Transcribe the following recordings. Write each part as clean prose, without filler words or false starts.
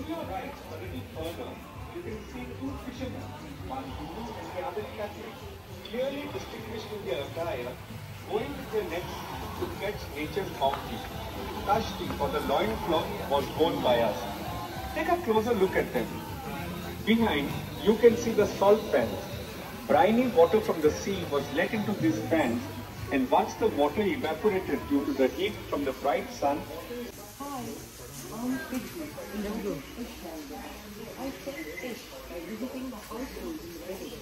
To your right, a little further, you can see two fishermen, one Hindu and the other Catholic, clearly distinguished in their attire, going with their nets to catch nature's bounty. Kashti for the loincloth was worn by us. Take a closer look at them. Behind, you can see the salt pans. Briny water from the sea was let into these pans, and once the water evaporated due to the heat from the bright sun, Hi, I'm Piggy in the fish handler. I sell fish by visiting the households in Redding.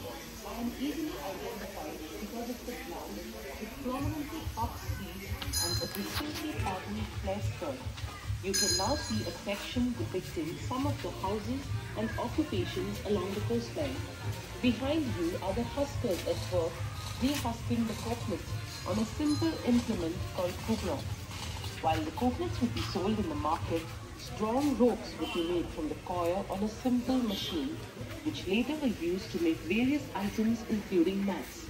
I am easily identified because of the plant with prominently up seeds and a distinctly patterned flesh skirt. You can now see a section depicting some of the houses and occupations along the coastline. Behind you are the huskers at work rehusking the coconuts on a simple implement called kubra. While the coconuts would be sold in the market, strong ropes would be made from the coir on a simple machine, which later were used to make various items including mats.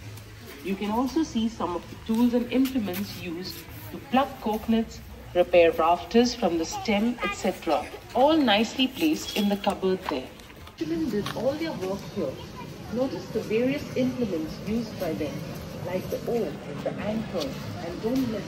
You can also see some of the tools and implements used to pluck coconuts, repair rafters from the stem, etc. All nicely placed in the cupboard there. Fishermen did all their work here. Notice the various implements used by them, like the oar, the anchor, and don't miss.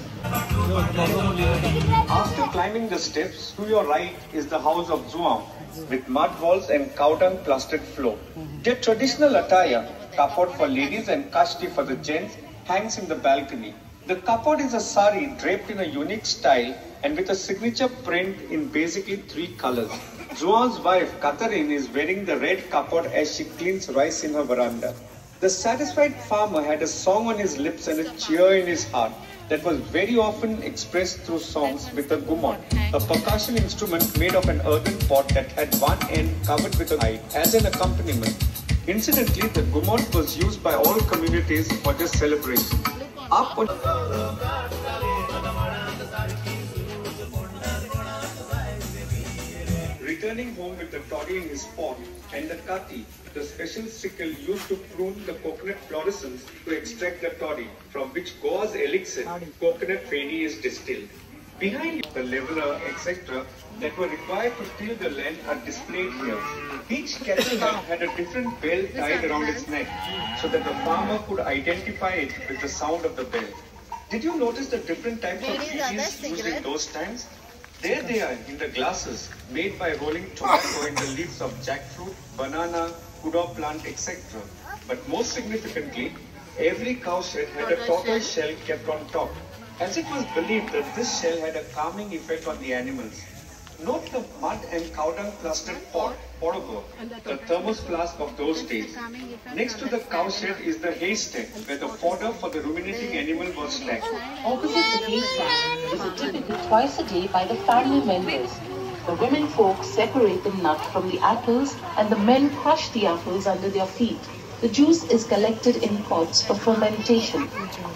after climbing the steps, to your right is the house of Zuam, with mud walls and cow dung plastered floor. Their traditional attire, kapod for ladies and kashti for the gents, hangs in the balcony. The kapod is a sari draped in a unique style and with a signature print in basically 3 colors. Zuam's wife, Catherine, is wearing the red kapod as she cleans rice in her veranda. The satisfied farmer had a song on his lips and a cheer in his heart that was very often expressed through songs with a gumot, a percussion instrument made of an earthen pot that had one end covered with a hide as an accompaniment. Incidentally, the gumot was used by all communities for this celebration. Up on returning home with the toddy in his pot and the kati, the special sickle used to prune the coconut florescence to extract the toddy, from which Goa's elixir, coconut feni, is distilled. Behind the leveler, etc., that were required to till the land are displayed here. Each kettle had a different bell tied around its neck, so that the farmer could identify it with the sound of the bell. Did you notice the different types of teas used in those times? There they are in the glasses, made by rolling tobacco in the leaves of jackfruit, banana, kudo plant, etc. But most significantly, every cowshed had a tortoise shell kept on top, as it was believed that this shell had a calming effect on the animals. Note the mud and cow dung plastered pot, porogo, the thermos flask of those days. Next to the cowshed is the haystack, where the fodder for the ruminating animal was stacked. Opposite the haystack is a typical twice a day by the family members. The women folk separate the nut from the apples and the men crush the apples under their feet. The juice is collected in pots for fermentation.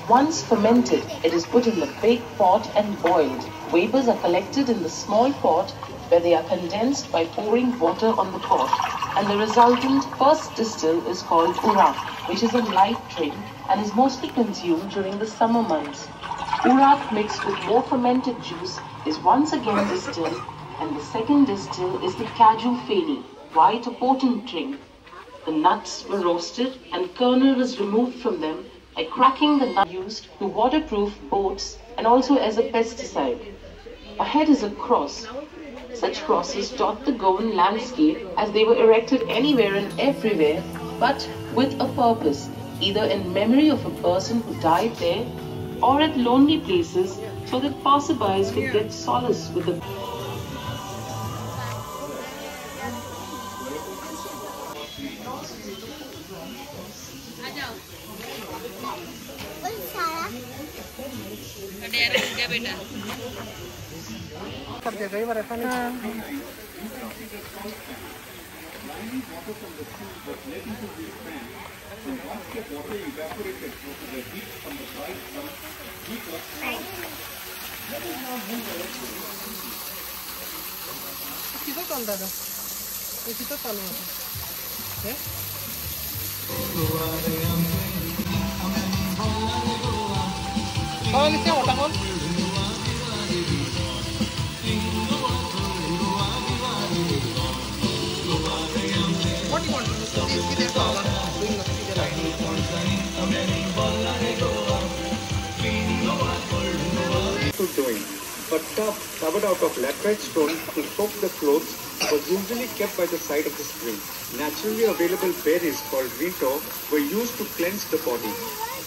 Once fermented, it is put in the big pot and boiled. Vapors are collected in the small pot where they are condensed by pouring water on the pot, and the resultant first distill is called urak, which is a light drink and is mostly consumed during the summer months. Urak mixed with more fermented juice is once again distilled, and the second distill is the kaju feni, quite a potent drink. The nuts were roasted and kernel was removed from them by cracking the nut used to waterproof boats and also as a pesticide. Ahead is a cross. Such crosses dot the Goan landscape as they were erected anywhere and everywhere, but with a purpose, either in memory of a person who died there or at lonely places so that passerbys could get solace with the करके कई बार ऐसा नहीं किधर चल रहा था ये किधर चालू है हाँ नीचे होता कौन wonderful doing. A tub covered out of laterite stone to soak the clothes was usually kept by the side of the spring. Naturally available berries called rito were used to cleanse the body.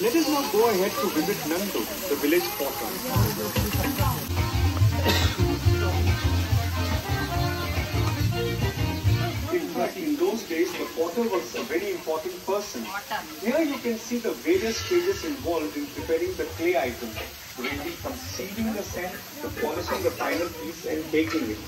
Let us now go ahead to visit Nandu, the village potter. In fact, in those days, the potter was a very important person. Here you can see the various stages involved in preparing the clay items, ranging from seeding the sand to polishing the final piece and baking it.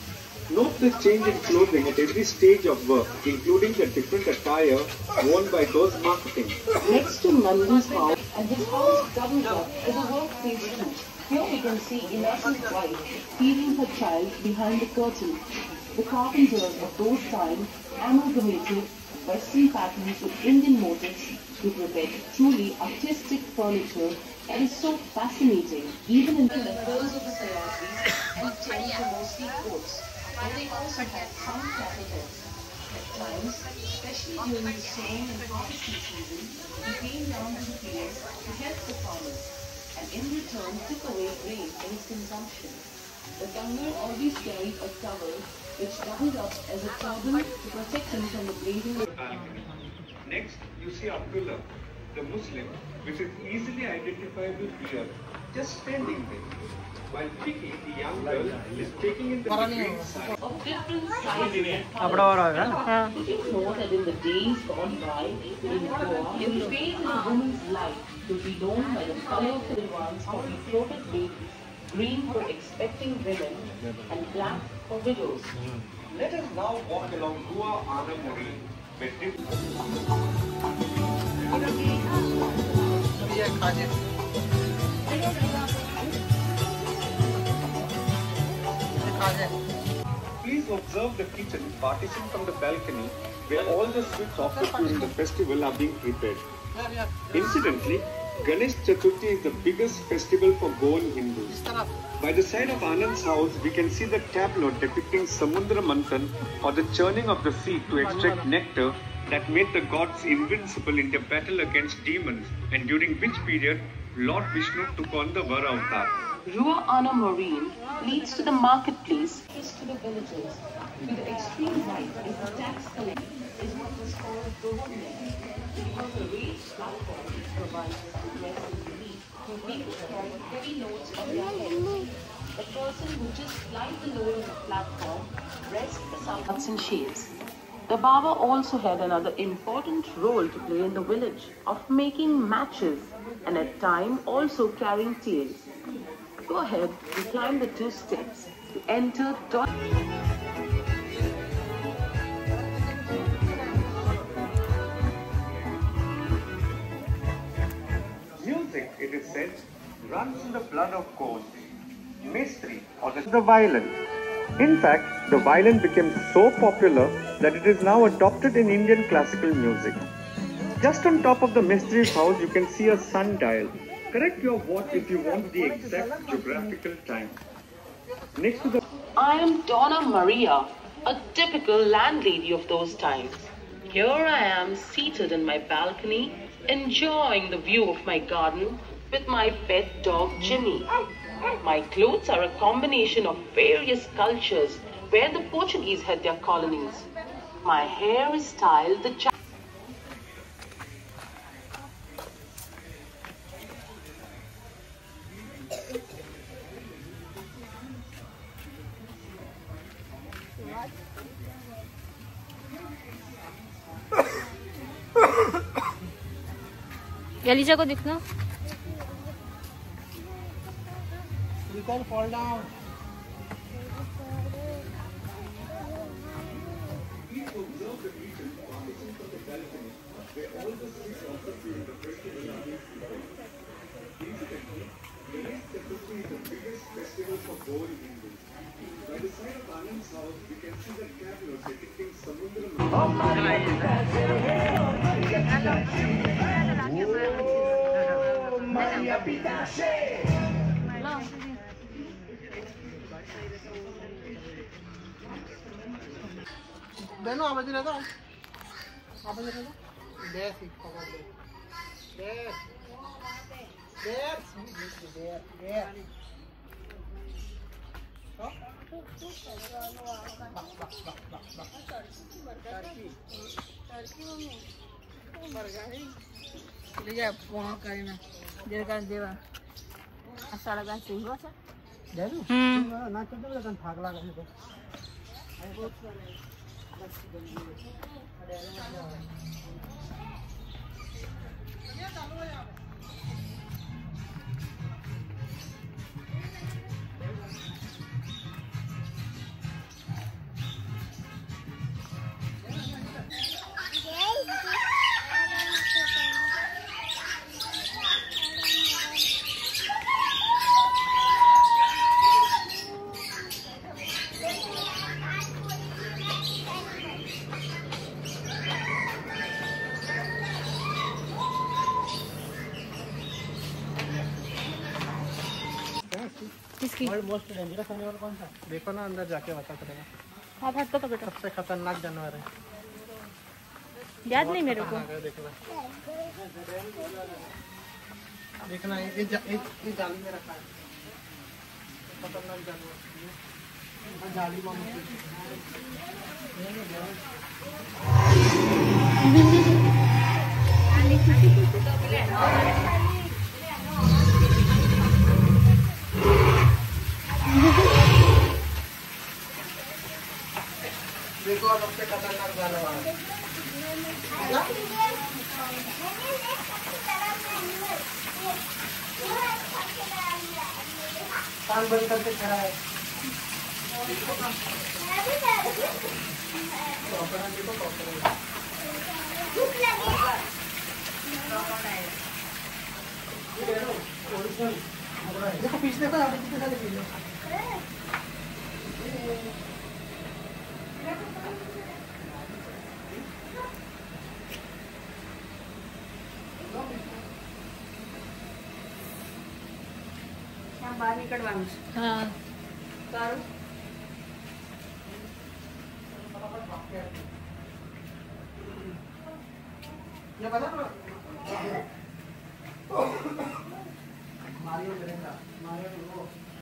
Note the change in clothing at every stage of work, including the different attire worn by those marketing. Next to Nandu's house, and his house doubles up as a workplace too. Here we can see innocent wife feeding her child behind the curtain. The carpenters of those times amalgamated Western patterns with Indian motifs to prepare truly artistic furniture that is so fascinating, even in the furs of the Sayasis and tend to mostly coats. And they also have some cattle heads. At times, especially during the sowing and harvesting season, he came down to the fields to help the farmers, and in return took away grain for his consumption. The Kangar always carried a towel which doubled up as a turban to protect him from the blazing. Next, you see Abdullah, the Muslim, which is easily identifiable here, just standing there. While Vicky, the young girl, is taking in the green side. Of different sizes and colors. Did you know that in the days gone by, in Goa, the phase in a woman's life could be known by the color of the ones for betrothed babies, green for expecting women, and black for widows. Let us now walk along Gua Ana Muri, where please observe the kitchen partitioned from the balcony where all the sweets offered during the festival are being prepared. Incidentally, Ganesh Chaturthi is the biggest festival for Goan Hindus. By the side of Anand's house, we can see the tableau depicting Samudra Manthan, or the churning of the sea to extract nectar that made the gods invincible in their battle against demons, and during which period Lord Vishnu took on the Vara Avatar. Rua Ana Marine leads to the marketplace, to the villages. To the extreme right is the tax collector, is what was called Government, because the raised platform provides rest and relief to people carrying heavy loads on their heads. The person who just plied the load on the platform rests the summits and shades. The Baba also had another important role to play in the village of making matches and at times also carrying tails. Go ahead and climb the 2 steps to enter. Music, it is said, runs in the blood of gods. Mestri, or the violin. In fact, the violin became so popular that it is now adopted in Indian classical music. Just on top of the Mestri's house, you can see a sundial. Correct your watch if you want the exact geographical time. Next to the... I am Donna Maria, a typical landlady of those times. Here I am seated in my balcony, enjoying the view of my garden with my pet dog Jimmy. My clothes are a combination of various cultures where the Portuguese had their colonies. My hair is styled the Eliza को दिखना You can fall down. Please observe the region partitioned from the balcony where all the sweets offered during the festival are being prepared. Incidentally, Ganesh Chaturthi is the biggest festival for Goan Hindus. By the side of Anand's house, we can see the tableau depicting Samudra Beno, aaj रहता aaj रहता there there there there phone करेना देर कर देवा साढ़े 10 से हुआ sir ना तो दे भाग लगा तो किसकी मोस्ट डेंजरस एनिमल कौन सा देखो ना अंदर जाके बता करेगा। हाँ हटता तो बेटा सबसे खतरनाक जानवर है याद नहीं मेरे को देखना ये जाली में रखा है खतरनाक जानवर जाली में देखो सबसे खतरनाक जानवर कान बंद करके खड़ा है देखो पीछे देखो बाहर निकलवाऊं हाँ करो ये पता ना मारियो करेगा मारियो